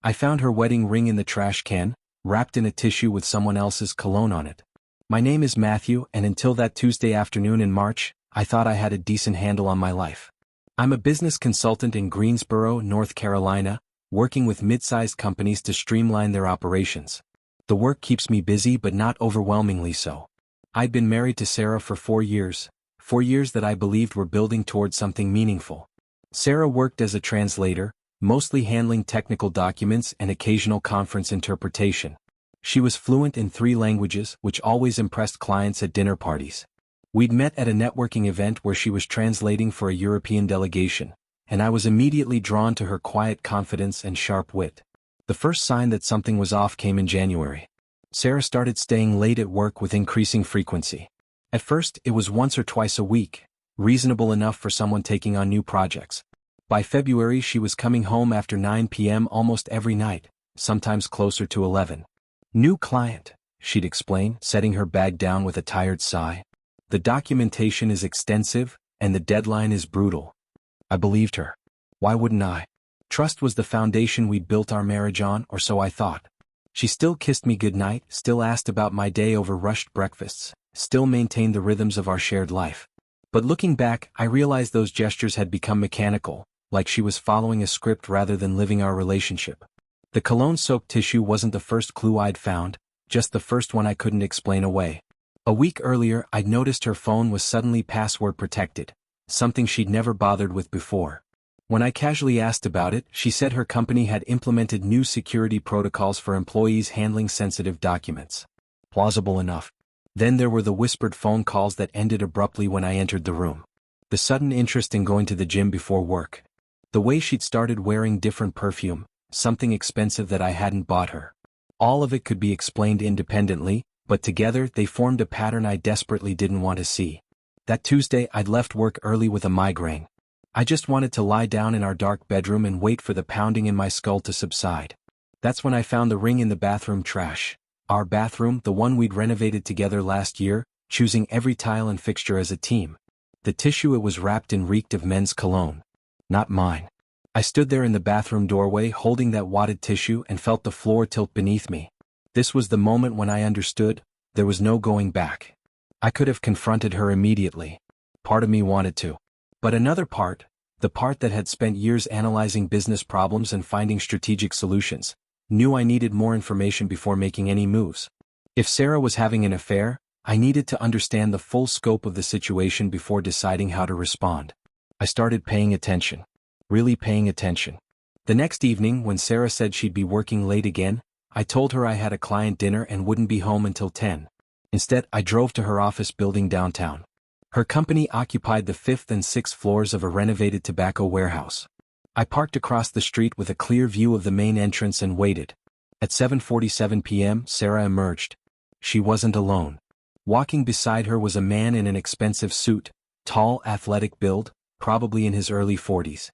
I found her wedding ring in the trash can, wrapped in a tissue with someone else's cologne on it. My name is Matthew, and until that Tuesday afternoon in March, I thought I had a decent handle on my life. I'm a business consultant in Greensboro, North Carolina, working with mid-sized companies to streamline their operations. The work keeps me busy but not overwhelmingly so. I'd been married to Sarah for 4 years that I believed were building towards something meaningful. Sarah worked as a translator, mostly handling technical documents and occasional conference interpretation. She was fluent in 3 languages, which always impressed clients at dinner parties. We'd met at a networking event where she was translating for a European delegation, and I was immediately drawn to her quiet confidence and sharp wit. The first sign that something was off came in January. Sarah started staying late at work with increasing frequency. At first, it was once or twice a week, reasonable enough for someone taking on new projects. By February, she was coming home after 9 p.m. almost every night, sometimes closer to 11. "New client," she'd explain, setting her bag down with a tired sigh. "The documentation is extensive, and the deadline is brutal." I believed her. Why wouldn't I? Trust was the foundation we'd built our marriage on, or so I thought. She still kissed me goodnight, still asked about my day over rushed breakfasts, still maintained the rhythms of our shared life. But looking back, I realized those gestures had become mechanical, like she was following a script rather than living our relationship. The cologne-soaked tissue wasn't the first clue I'd found, just the first one I couldn't explain away. A week earlier, I'd noticed her phone was suddenly password protected, something she'd never bothered with before. When I casually asked about it, she said her company had implemented new security protocols for employees handling sensitive documents. Plausible enough. Then there were the whispered phone calls that ended abruptly when I entered the room. The sudden interest in going to the gym before work. The way she'd started wearing different perfume, something expensive that I hadn't bought her. All of it could be explained independently, but together they formed a pattern I desperately didn't want to see. That Tuesday, I'd left work early with a migraine. I just wanted to lie down in our dark bedroom and wait for the pounding in my skull to subside. That's when I found the ring in the bathroom trash. Our bathroom, the one we'd renovated together last year, choosing every tile and fixture as a team. The tissue it was wrapped in reeked of men's cologne. Not mine. I stood there in the bathroom doorway holding that wadded tissue and felt the floor tilt beneath me. This was the moment when I understood, there was no going back. I could have confronted her immediately. Part of me wanted to. But another part, the part that had spent years analyzing business problems and finding strategic solutions, knew I needed more information before making any moves. If Sarah was having an affair, I needed to understand the full scope of the situation before deciding how to respond. I started paying attention. Really paying attention. The next evening, when Sarah said she'd be working late again, I told her I had a client dinner and wouldn't be home until 10. Instead, I drove to her office building downtown. Her company occupied the 5th and 6th floors of a renovated tobacco warehouse. I parked across the street with a clear view of the main entrance and waited. At 7:47 p.m., Sarah emerged. She wasn't alone. Walking beside her was a man in an expensive suit, tall, athletic build, probably in his early 40s.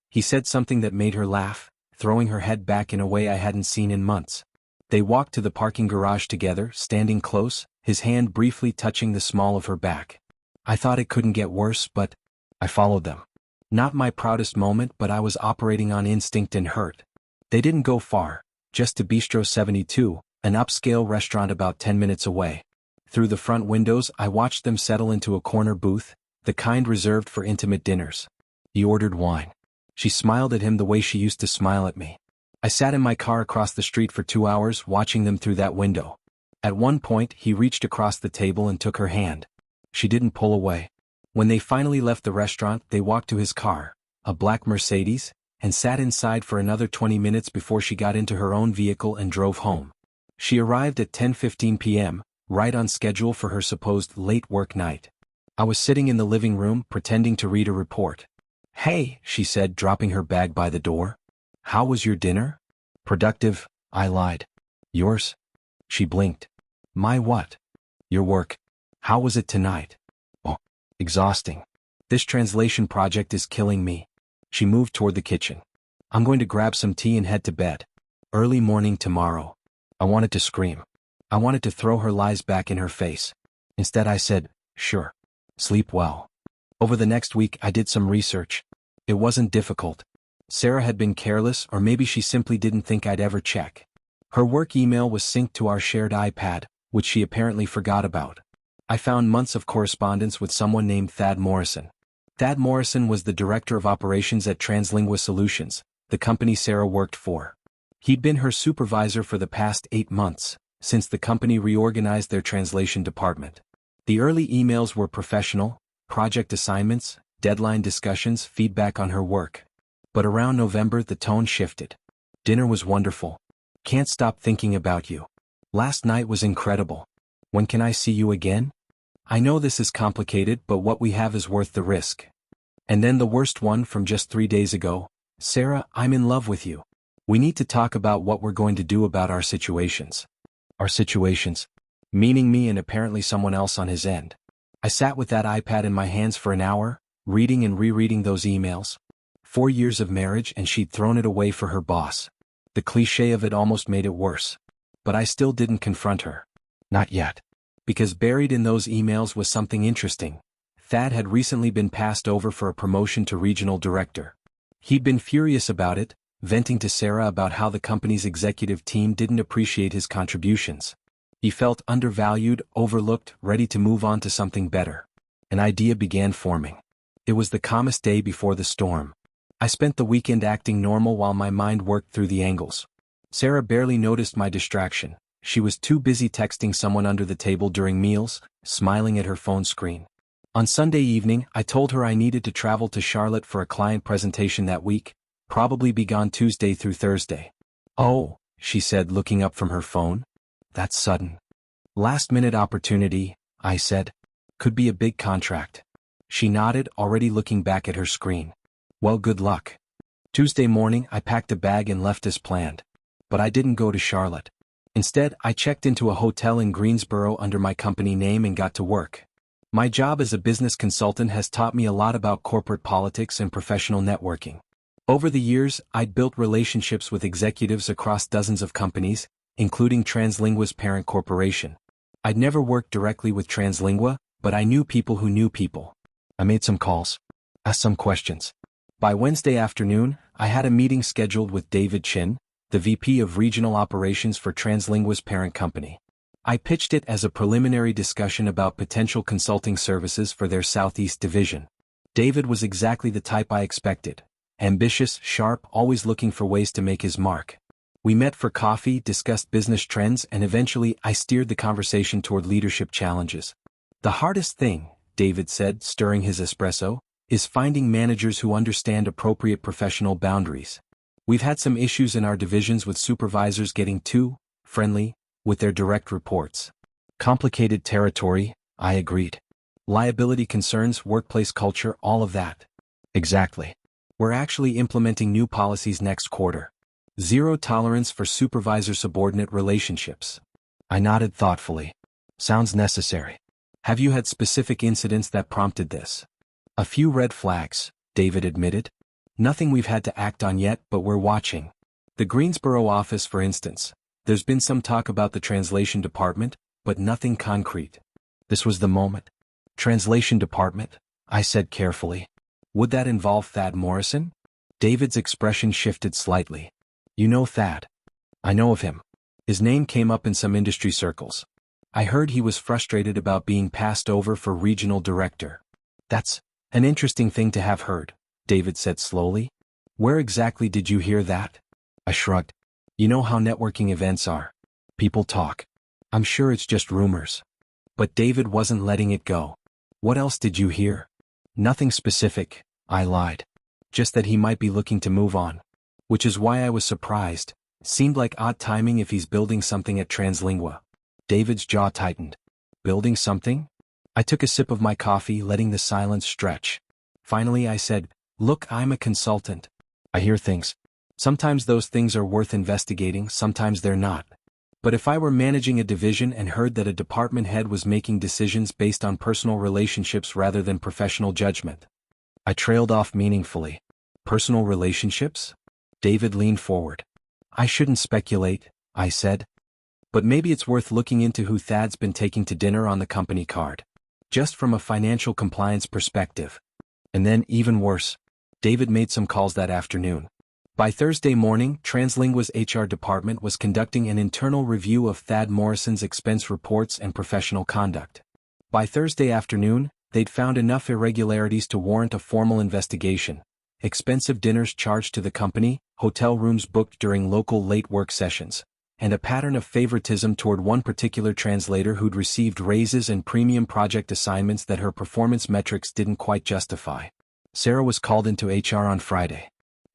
He said something that made her laugh, throwing her head back in a way I hadn't seen in months. They walked to the parking garage together, standing close, his hand briefly touching the small of her back. I thought it couldn't get worse, but I followed them. Not my proudest moment, but I was operating on instinct and hurt. They didn't go far, just to Bistro 72, an upscale restaurant about 10 minutes away. Through the front windows, I watched them settle into a corner booth, the kind reserved for intimate dinners. He ordered wine. She smiled at him the way she used to smile at me. I sat in my car across the street for 2 hours watching them through that window. At one point, he reached across the table and took her hand. She didn't pull away. When they finally left the restaurant, they walked to his car, a black Mercedes, and sat inside for another 20 minutes before she got into her own vehicle and drove home. She arrived at 10:15 p.m., right on schedule for her supposed late work night. I was sitting in the living room, pretending to read a report. "Hey," she said, dropping her bag by the door. "How was your dinner?" "Productive," I lied. "Yours?" She blinked. "My what?" "Your work. How was it tonight?" "Oh, exhausting. This translation project is killing me." She moved toward the kitchen. "I'm going to grab some tea and head to bed. Early morning tomorrow." I wanted to scream. I wanted to throw her lies back in her face. Instead I said, "Sure. Sleep well." Over the next week I did some research. It wasn't difficult. Sarah had been careless, or maybe she simply didn't think I'd ever check. Her work email was synced to our shared iPad, which she apparently forgot about. I found months of correspondence with someone named Thad Morrison. Thad Morrison was the director of operations at Translingua Solutions, the company Sarah worked for. He'd been her supervisor for the past 8 months, since the company reorganized their translation department. The early emails were professional: project assignments, deadline discussions, feedback on her work. But around November the tone shifted. Dinner was wonderful. Can't stop thinking about you. Last night was incredible. When can I see you again? I know this is complicated, but what we have is worth the risk. And then the worst one from just 3 days ago. Sarah, I'm in love with you. We need to talk about what we're going to do about our situations. Our situations? Meaning me and apparently someone else on his end. I sat with that iPad in my hands for an hour, reading and rereading those emails. 4 years of marriage and she'd thrown it away for her boss. The cliché of it almost made it worse. But I still didn't confront her. Not yet. Because buried in those emails was something interesting. Thad had recently been passed over for a promotion to regional director. He'd been furious about it, venting to Sarah about how the company's executive team didn't appreciate his contributions. He felt undervalued, overlooked, ready to move on to something better. An idea began forming. It was the calmest day before the storm. I spent the weekend acting normal while my mind worked through the angles. Sarah barely noticed my distraction. She was too busy texting someone under the table during meals, smiling at her phone screen. On Sunday evening, I told her I needed to travel to Charlotte for a client presentation that week, probably be gone Tuesday through Thursday. Oh, she said, looking up from her phone. That's sudden. Last-minute opportunity, I said. Could be a big contract. She nodded, already looking back at her screen. Well, good luck. Tuesday morning, I packed a bag and left as planned. But I didn't go to Charlotte. Instead, I checked into a hotel in Greensboro under my company name and got to work. My job as a business consultant has taught me a lot about corporate politics and professional networking. Over the years, I'd built relationships with executives across dozens of companies, including Translingua's parent corporation. I'd never worked directly with Translingua, but I knew people who knew people. I made some calls, asked some questions. By Wednesday afternoon, I had a meeting scheduled with David Chin, the VP of Regional Operations for Translingua's parent company. I pitched it as a preliminary discussion about potential consulting services for their Southeast division. David was exactly the type I expected. Ambitious, sharp, always looking for ways to make his mark. We met for coffee, discussed business trends, and eventually I steered the conversation toward leadership challenges. The hardest thing, David said, stirring his espresso, is finding managers who understand appropriate professional boundaries. We've had some issues in our divisions with supervisors getting too friendly with their direct reports. Complicated territory, I agreed. Liability concerns, workplace culture, all of that. Exactly. We're actually implementing new policies next quarter. Zero tolerance for supervisor-subordinate relationships. I nodded thoughtfully. Sounds necessary. Have you had specific incidents that prompted this? A few red flags, David admitted. Nothing we've had to act on yet, but we're watching. The Greensboro office, for instance. There's been some talk about the translation department, but nothing concrete. This was the moment. Translation department, I said carefully. Would that involve Thad Morrison? David's expression shifted slightly. You know Thad. I know of him. His name came up in some industry circles. I heard he was frustrated about being passed over for regional director. That's an interesting thing to have heard, David said slowly. Where exactly did you hear that? I shrugged. You know how networking events are. People talk. I'm sure it's just rumors. But David wasn't letting it go. What else did you hear? Nothing specific, I lied. Just that he might be looking to move on. Which is why I was surprised. Seemed like odd timing if he's building something at Translingua. David's jaw tightened. Building something? I took a sip of my coffee, letting the silence stretch. Finally I said, look, I'm a consultant. I hear things. Sometimes those things are worth investigating, sometimes they're not. But if I were managing a division and heard that a department head was making decisions based on personal relationships rather than professional judgment. I trailed off meaningfully. Personal relationships? David leaned forward. I shouldn't speculate, I said. But maybe it's worth looking into who Thad's been taking to dinner on the company card. Just from a financial compliance perspective. And then, even worse, David made some calls that afternoon. By Thursday morning, Translingua's HR department was conducting an internal review of Thad Morrison's expense reports and professional conduct. By Thursday afternoon, they'd found enough irregularities to warrant a formal investigation. Expensive dinners charged to the company, hotel rooms booked during local late work sessions, and a pattern of favoritism toward one particular translator who'd received raises and premium project assignments that her performance metrics didn't quite justify. Sarah was called into HR on Friday.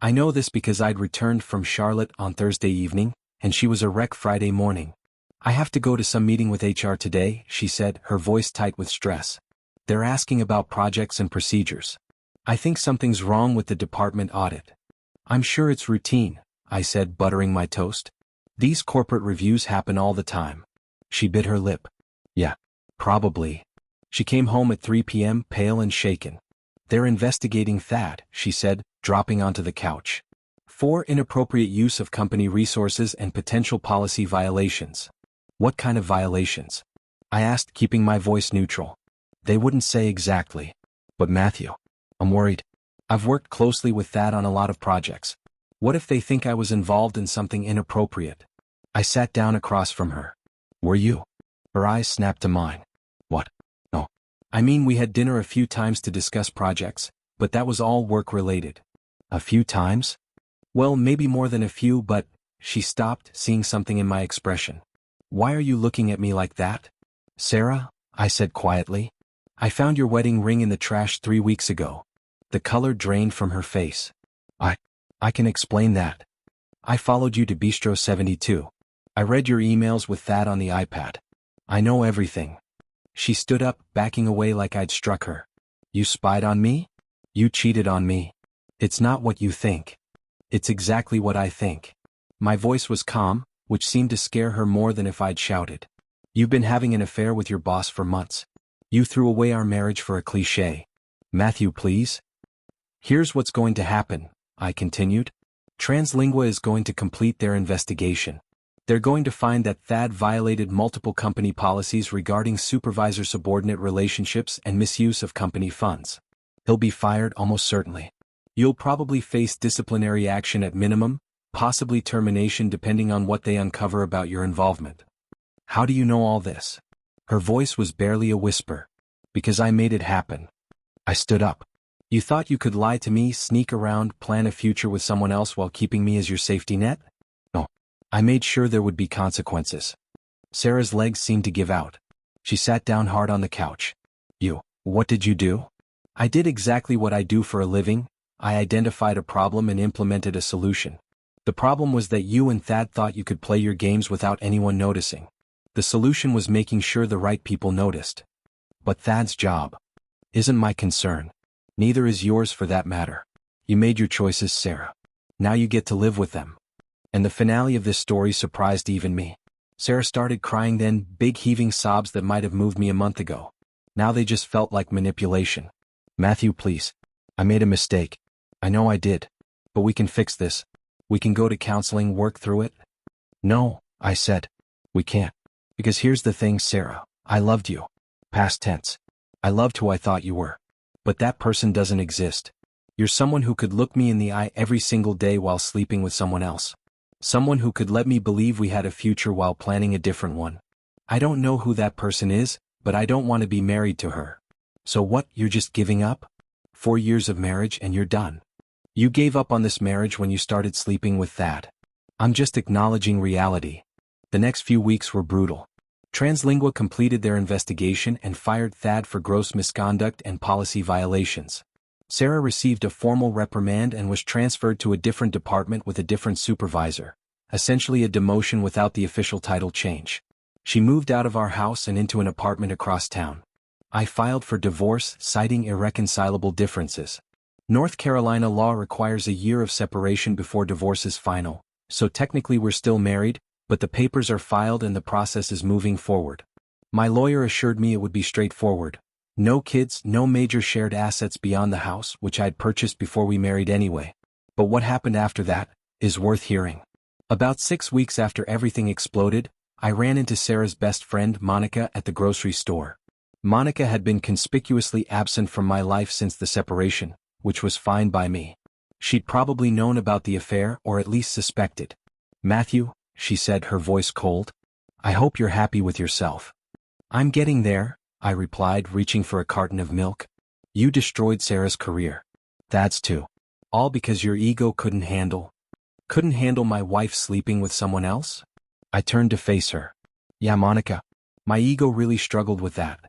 I know this because I'd returned from Charlotte on Thursday evening, and she was a wreck Friday morning. I have to go to some meeting with HR today, she said, her voice tight with stress. They're asking about projects and procedures. I think something's wrong with the department audit. I'm sure it's routine, I said, buttering my toast. These corporate reviews happen all the time. She bit her lip. Yeah, probably. She came home at 3 p.m., pale and shaken. They're investigating Thad, she said, dropping onto the couch. For inappropriate use of company resources and potential policy violations. What kind of violations? I asked, keeping my voice neutral. They wouldn't say exactly. But Matthew, I'm worried. I've worked closely with Thad on a lot of projects. What if they think I was involved in something inappropriate? I sat down across from her. Were you? Her eyes snapped to mine. What? No. I mean, we had dinner a few times to discuss projects, but that was all work-related. A few times? Well, maybe more than a few, but... She stopped, seeing something in my expression. Why are you looking at me like that? Sarah, I said quietly. I found your wedding ring in the trash 3 weeks ago. The color drained from her face. I can explain that. I followed you to Bistro 72. I read your emails with Thad on the iPad. I know everything. She stood up, backing away like I'd struck her. You spied on me? You cheated on me. It's not what you think. It's exactly what I think. My voice was calm, which seemed to scare her more than if I'd shouted. You've been having an affair with your boss for months. You threw away our marriage for a cliché. Matthew, please. Here's what's going to happen, I continued. Translingua is going to complete their investigation. They're going to find that Thad violated multiple company policies regarding supervisor-subordinate relationships and misuse of company funds. He'll be fired almost certainly. You'll probably face disciplinary action at minimum, possibly termination depending on what they uncover about your involvement. How do you know all this? Her voice was barely a whisper. Because I made it happen. I stood up. You thought you could lie to me, sneak around, plan a future with someone else while keeping me as your safety net? No. I made sure there would be consequences. Sarah's legs seemed to give out. She sat down hard on the couch. What did you do? I did exactly what I do for a living. I identified a problem and implemented a solution. The problem was that you and Thad thought you could play your games without anyone noticing. The solution was making sure the right people noticed. But Thad's job isn't my concern. Neither is yours for that matter. You made your choices, Sarah. Now you get to live with them. And the finale of this story surprised even me. Sarah started crying then, big heaving sobs that might have moved me a month ago. Now they just felt like manipulation. Matthew, please. I made a mistake. I know I did. But we can fix this. We can go to counseling, work through it. No, I said. We can't. Because here's the thing, Sarah. I loved you. Past tense. I loved who I thought you were. But that person doesn't exist. You're someone who could look me in the eye every single day while sleeping with someone else. Someone who could let me believe we had a future while planning a different one. I don't know who that person is, but I don't want to be married to her. So what, you're just giving up? 4 years of marriage and you're done. You gave up on this marriage when you started sleeping with Thad. I'm just acknowledging reality. The next few weeks were brutal. Translingua completed their investigation and fired Thad for gross misconduct and policy violations. Sarah received a formal reprimand and was transferred to a different department with a different supervisor, essentially a demotion without the official title change. She moved out of our house and into an apartment across town. I filed for divorce, citing irreconcilable differences. North Carolina law requires a year of separation before divorce is final, so technically we're still married, but the papers are filed and the process is moving forward. My lawyer assured me it would be straightforward. No kids, no major shared assets beyond the house, which I'd purchased before we married anyway. But what happened after that is worth hearing. About 6 weeks after everything exploded, I ran into Sarah's best friend, Monica, at the grocery store. Monica had been conspicuously absent from my life since the separation, which was fine by me. She'd probably known about the affair or at least suspected. "Matthew," she said, her voice cold, "I hope you're happy with yourself." "I'm getting there," I replied, reaching for a carton of milk. "You destroyed Sarah's career. That's too. All because your ego couldn't handle my wife sleeping with someone else?" I turned to face her. "Yeah, Monica. My ego really struggled with that."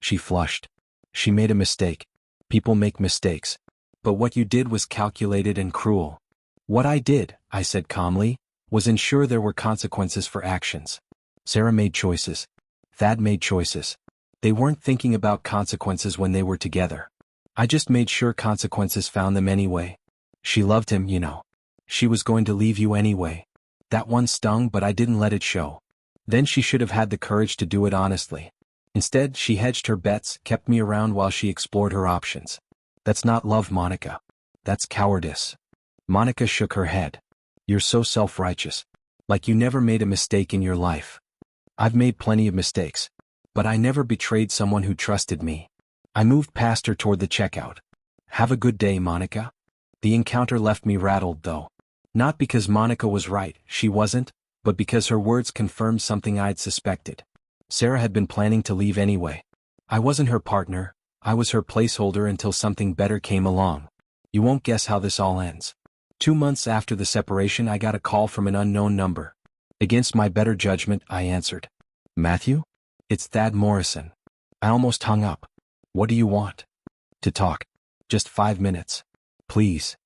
She flushed. "She made a mistake. People make mistakes. But what you did was calculated and cruel." "What I did," I said calmly, "was ensure there were consequences for actions. Sarah made choices. Thad made choices. They weren't thinking about consequences when they were together. I just made sure consequences found them anyway. She loved him, you know. She was going to leave you anyway. That one stung, but I didn't let it show. Then she should have had the courage to do it honestly. Instead, she hedged her bets, kept me around while she explored her options. That's not love, Monica. That's cowardice." Monica shook her head. "You're so self-righteous. Like you never made a mistake in your life." "I've made plenty of mistakes. But I never betrayed someone who trusted me." I moved past her toward the checkout. "Have a good day, Monica." The encounter left me rattled, though. Not because Monica was right, she wasn't, but because her words confirmed something I'd suspected. Sarah had been planning to leave anyway. I wasn't her partner, I was her placeholder until something better came along. You won't guess how this all ends. 2 months after the separation, I got a call from an unknown number. Against my better judgment, I answered. "Matthew? It's Thad Morrison." I almost hung up. "What do you want?" "To talk. Just 5 minutes. Please."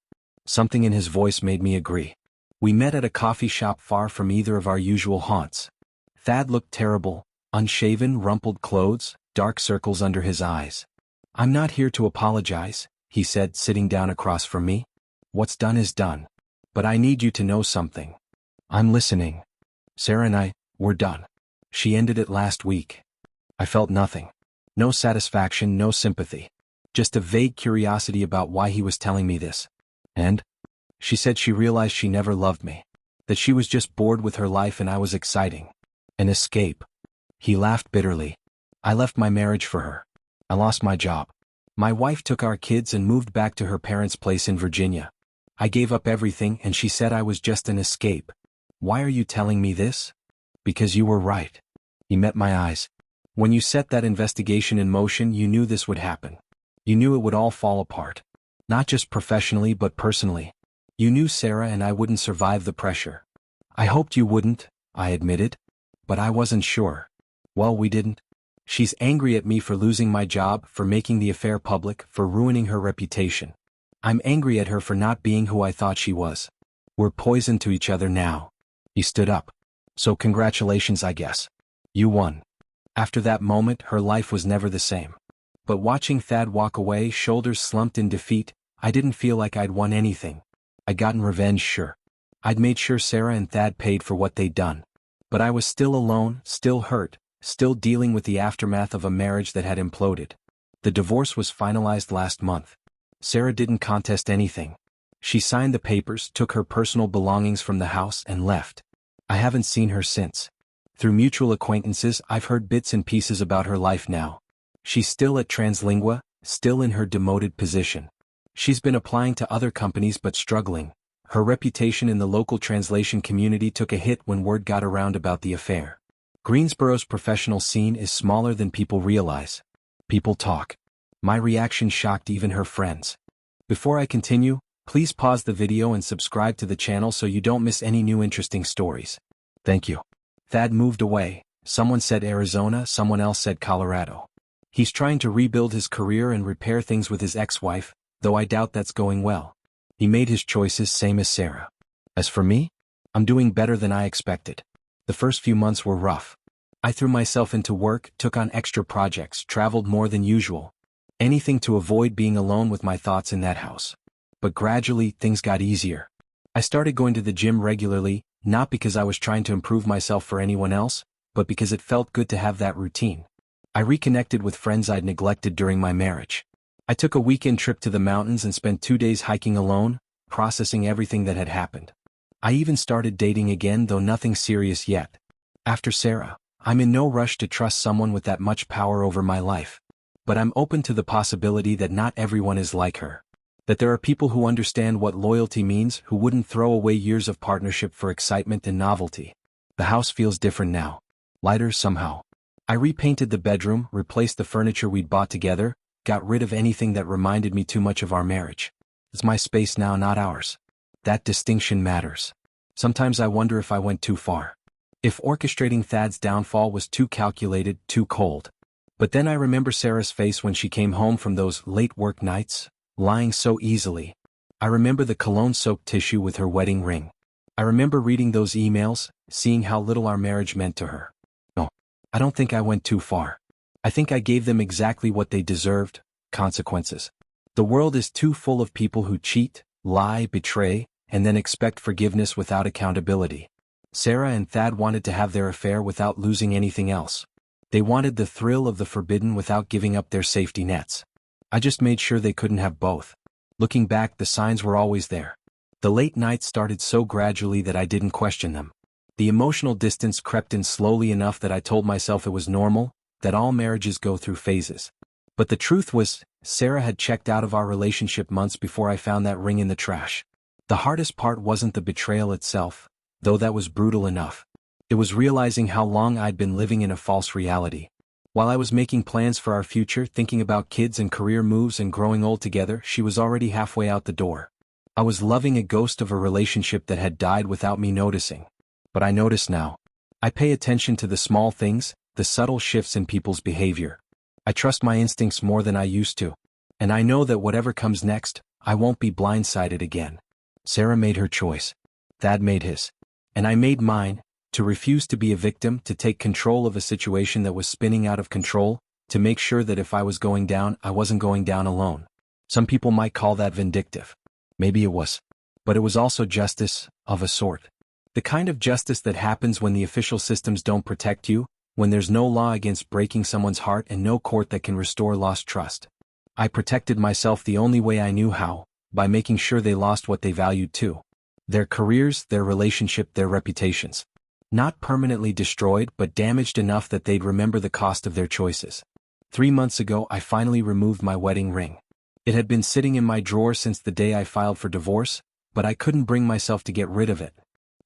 Something in his voice made me agree. We met at a coffee shop far from either of our usual haunts. Thad looked terrible, unshaven, rumpled clothes, dark circles under his eyes. "I'm not here to apologize," he said, sitting down across from me. "What's done is done. But I need you to know something." "I'm listening." "Sarah and we're done. She ended it last week." I felt nothing. No satisfaction, no sympathy. Just a vague curiosity about why he was telling me this. "And?" "She said she realized she never loved me. That she was just bored with her life and I was exciting. An escape." He laughed bitterly. "I left my marriage for her. I lost my job. My wife took our kids and moved back to her parents' place in Virginia. I gave up everything and she said I was just an escape. Why are you telling me this?" "Because you were right." He met my eyes. "When you set that investigation in motion, you knew this would happen. You knew it would all fall apart. Not just professionally but personally. You knew Sarah and I wouldn't survive the pressure." "I hoped you wouldn't," I admitted. "But I wasn't sure." "Well, we didn't. She's angry at me for losing my job, for making the affair public, for ruining her reputation. I'm angry at her for not being who I thought she was. We're poison to each other now." He stood up. "So congratulations, I guess. You won." After that moment, her life was never the same. But watching Thad walk away, shoulders slumped in defeat, I didn't feel like I'd won anything. I'd gotten revenge, sure. I'd made sure Sarah and Thad paid for what they'd done. But I was still alone, still hurt, still dealing with the aftermath of a marriage that had imploded. The divorce was finalized last month. Sarah didn't contest anything. She signed the papers, took her personal belongings from the house, and left. I haven't seen her since. Through mutual acquaintances, I've heard bits and pieces about her life now. She's still at Translingua, still in her demoted position. She's been applying to other companies but struggling. Her reputation in the local translation community took a hit when word got around about the affair. Greensboro's professional scene is smaller than people realize. People talk. My reaction shocked even her friends. Before I continue, please pause the video and subscribe to the channel so you don't miss any new interesting stories. Thank you. Thad moved away. Someone said Arizona, someone else said Colorado. He's trying to rebuild his career and repair things with his ex-wife, though I doubt that's going well. He made his choices, same as Sarah. As for me, I'm doing better than I expected. The first few months were rough. I threw myself into work, took on extra projects, traveled more than usual. Anything to avoid being alone with my thoughts in that house. But gradually, things got easier. I started going to the gym regularly, not because I was trying to improve myself for anyone else, but because it felt good to have that routine. I reconnected with friends I'd neglected during my marriage. I took a weekend trip to the mountains and spent 2 days hiking alone, processing everything that had happened. I even started dating again, though nothing serious yet. After Sarah, I'm in no rush to trust someone with that much power over my life. But I'm open to the possibility that not everyone is like her. That there are people who understand what loyalty means, who wouldn't throw away years of partnership for excitement and novelty. The house feels different now. Lighter somehow. I repainted the bedroom, replaced the furniture we'd bought together, got rid of anything that reminded me too much of our marriage. It's my space now, not ours. That distinction matters. Sometimes I wonder if I went too far. If orchestrating Thad's downfall was too calculated, too cold. But then I remember Sarah's face when she came home from those late work nights, lying so easily. I remember the cologne-soaked tissue with her wedding ring. I remember reading those emails, seeing how little our marriage meant to her. No, I don't think I went too far. I think I gave them exactly what they deserved: consequences. The world is too full of people who cheat, lie, betray, and then expect forgiveness without accountability. Sarah and Thad wanted to have their affair without losing anything else. They wanted the thrill of the forbidden without giving up their safety nets. I just made sure they couldn't have both. Looking back, the signs were always there. The late nights started so gradually that I didn't question them. The emotional distance crept in slowly enough that I told myself it was normal, that all marriages go through phases. But the truth was, Sarah had checked out of our relationship months before I found that ring in the trash. The hardest part wasn't the betrayal itself, though that was brutal enough. It was realizing how long I'd been living in a false reality. While I was making plans for our future, thinking about kids and career moves and growing old together, she was already halfway out the door. I was loving a ghost of a relationship that had died without me noticing. But I notice now. I pay attention to the small things, the subtle shifts in people's behavior. I trust my instincts more than I used to. And I know that whatever comes next, I won't be blindsided again. Sarah made her choice. Thad made his. And I made mine. To refuse to be a victim, to take control of a situation that was spinning out of control, to make sure that if I was going down, I wasn't going down alone. Some people might call that vindictive. Maybe it was. But it was also justice, of a sort. The kind of justice that happens when the official systems don't protect you, when there's no law against breaking someone's heart and no court that can restore lost trust. I protected myself the only way I knew how, by making sure they lost what they valued too. Their careers, their relationship, their reputations. Not permanently destroyed, but damaged enough that they'd remember the cost of their choices. 3 months ago, I finally removed my wedding ring. It had been sitting in my drawer since the day I filed for divorce, but I couldn't bring myself to get rid of it.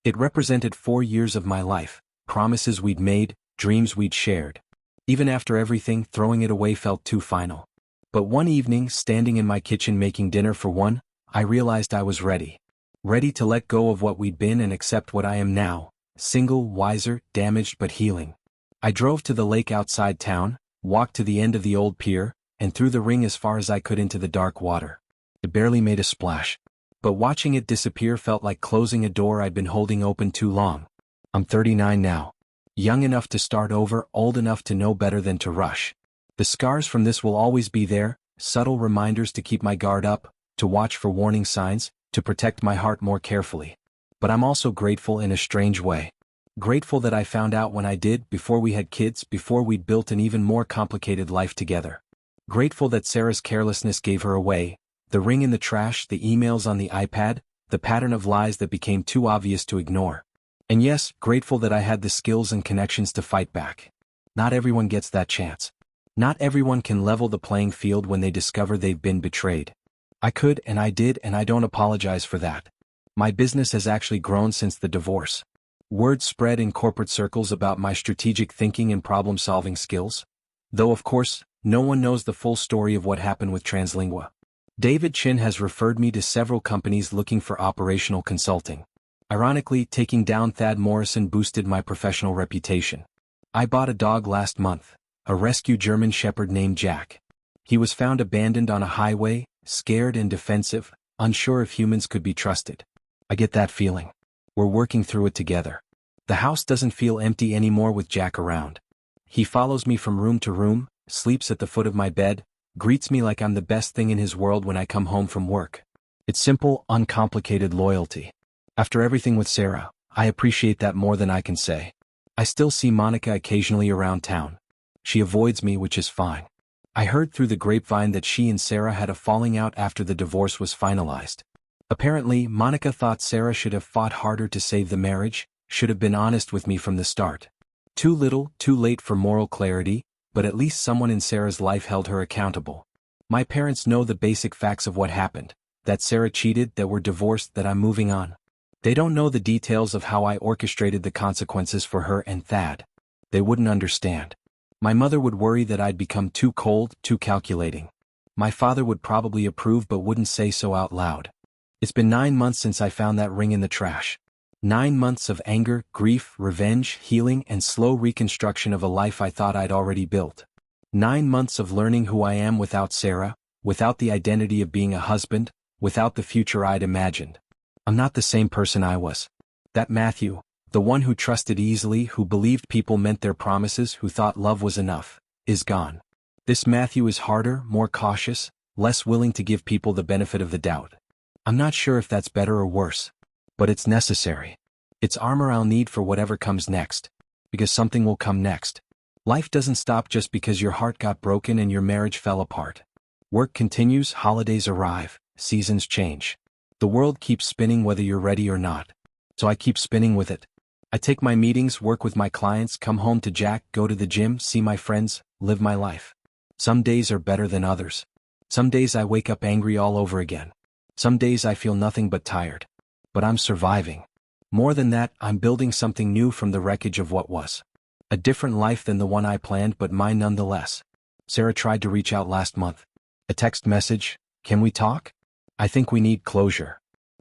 It represented 4 years of my life, promises we'd made, dreams we'd shared. Even after everything, throwing it away felt too final. But one evening, standing in my kitchen making dinner for one, I realized I was ready. Ready to let go of what we'd been and accept what I am now. Single, wiser, damaged but healing. I drove to the lake outside town, walked to the end of the old pier, and threw the ring as far as I could into the dark water. It barely made a splash. But watching it disappear felt like closing a door I'd been holding open too long. I'm 39 now. Young enough to start over, old enough to know better than to rush. The scars from this will always be there, subtle reminders to keep my guard up, to watch for warning signs, to protect my heart more carefully. But I'm also grateful in a strange way. Grateful that I found out when I did, before we had kids, before we'd built an even more complicated life together. Grateful that Sarah's carelessness gave her away, the ring in the trash, the emails on the iPad, the pattern of lies that became too obvious to ignore. And yes, grateful that I had the skills and connections to fight back. Not everyone gets that chance. Not everyone can level the playing field when they discover they've been betrayed. I could, and I did, and I don't apologize for that. My business has actually grown since the divorce. Word spread in corporate circles about my strategic thinking and problem-solving skills. Though of course, no one knows the full story of what happened with Translingua. David Chin has referred me to several companies looking for operational consulting. Ironically, taking down Thad Morrison boosted my professional reputation. I bought a dog last month, a rescue German Shepherd named Jack. He was found abandoned on a highway, scared and defensive, unsure if humans could be trusted. I get that feeling. We're working through it together. The house doesn't feel empty anymore with Jack around. He follows me from room to room, sleeps at the foot of my bed, greets me like I'm the best thing in his world when I come home from work. It's simple, uncomplicated loyalty. After everything with Sarah, I appreciate that more than I can say. I still see Monica occasionally around town. She avoids me, which is fine. I heard through the grapevine that she and Sarah had a falling out after the divorce was finalized. Apparently, Monica thought Sarah should have fought harder to save the marriage, should have been honest with me from the start. Too little, too late for moral clarity, but at least someone in Sarah's life held her accountable. My parents know the basic facts of what happened. that Sarah cheated, that we're divorced, that I'm moving on. They don't know the details of how I orchestrated the consequences for her and Thad. They wouldn't understand. My mother would worry that I'd become too cold, too calculating. My father would probably approve but wouldn't say so out loud. It's been 9 months since I found that ring in the trash. 9 months of anger, grief, revenge, healing, and slow reconstruction of a life I thought I'd already built. 9 months of learning who I am without Sarah, without the identity of being a husband, without the future I'd imagined. I'm not the same person I was. That Matthew, the one who trusted easily, who believed people meant their promises, who thought love was enough, is gone. This Matthew is harder, more cautious, less willing to give people the benefit of the doubt. I'm not sure if that's better or worse. But it's necessary. It's armor I'll need for whatever comes next. Because something will come next. Life doesn't stop just because your heart got broken and your marriage fell apart. Work continues, holidays arrive, seasons change. The world keeps spinning whether you're ready or not. So I keep spinning with it. I take my meetings, work with my clients, come home to Jack, go to the gym, see my friends, live my life. Some days are better than others. Some days I wake up angry all over again. Some days I feel nothing but tired. But I'm surviving. More than that, I'm building something new from the wreckage of what was. A different life than the one I planned, but mine nonetheless. Sarah tried to reach out last month. A text message, "Can we talk? I think we need closure."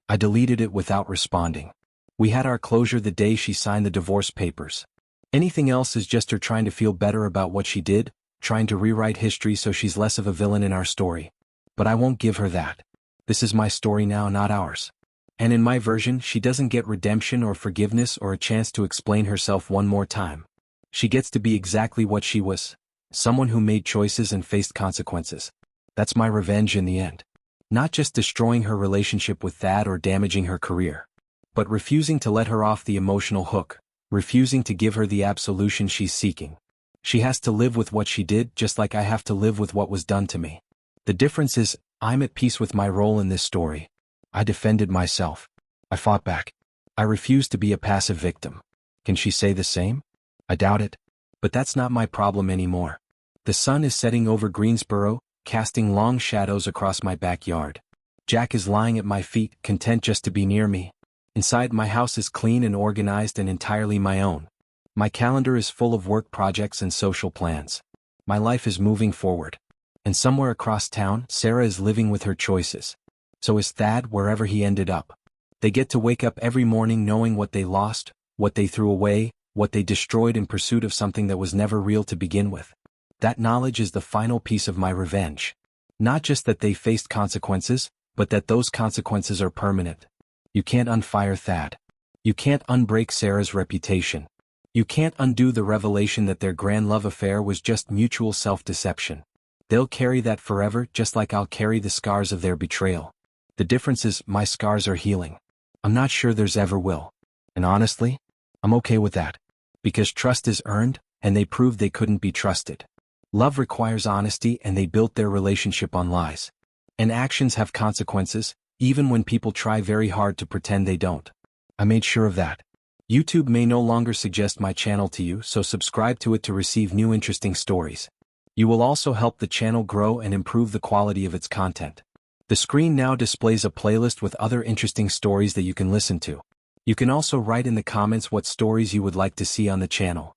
I deleted it without responding. We had our closure the day she signed the divorce papers. Anything else is just her trying to feel better about what she did, trying to rewrite history so she's less of a villain in our story. But I won't give her that. This is my story now, not ours. And in my version, she doesn't get redemption or forgiveness or a chance to explain herself one more time. She gets to be exactly what she was, someone who made choices and faced consequences. That's my revenge in the end. Not just destroying her relationship with Thad or damaging her career, but refusing to let her off the emotional hook, refusing to give her the absolution she's seeking. She has to live with what she did just like I have to live with what was done to me. The difference is, I'm at peace with my role in this story. I defended myself. I fought back. I refused to be a passive victim. Can she say the same? I doubt it. But that's not my problem anymore. The sun is setting over Greensboro, casting long shadows across my backyard. Jack is lying at my feet, content just to be near me. Inside, my house is clean and organized and entirely my own. My calendar is full of work projects and social plans. My life is moving forward. And somewhere across town, Sarah is living with her choices. So is Thad, wherever he ended up. They get to wake up every morning knowing what they lost, what they threw away, what they destroyed in pursuit of something that was never real to begin with. That knowledge is the final piece of my revenge. Not just that they faced consequences, but that those consequences are permanent. You can't unfire Thad. You can't unbreak Sarah's reputation. You can't undo the revelation that their grand love affair was just mutual self-deception. They'll carry that forever, just like I'll carry the scars of their betrayal. The difference is, my scars are healing. I'm not sure theirs ever will. And honestly, I'm okay with that. Because trust is earned, and they proved they couldn't be trusted. Love requires honesty, and they built their relationship on lies. And actions have consequences, even when people try very hard to pretend they don't. I made sure of that. YouTube may no longer suggest my channel to you, so subscribe to it to receive new interesting stories. You will also help the channel grow and improve the quality of its content. The screen now displays a playlist with other interesting stories that you can listen to. You can also write in the comments what stories you would like to see on the channel.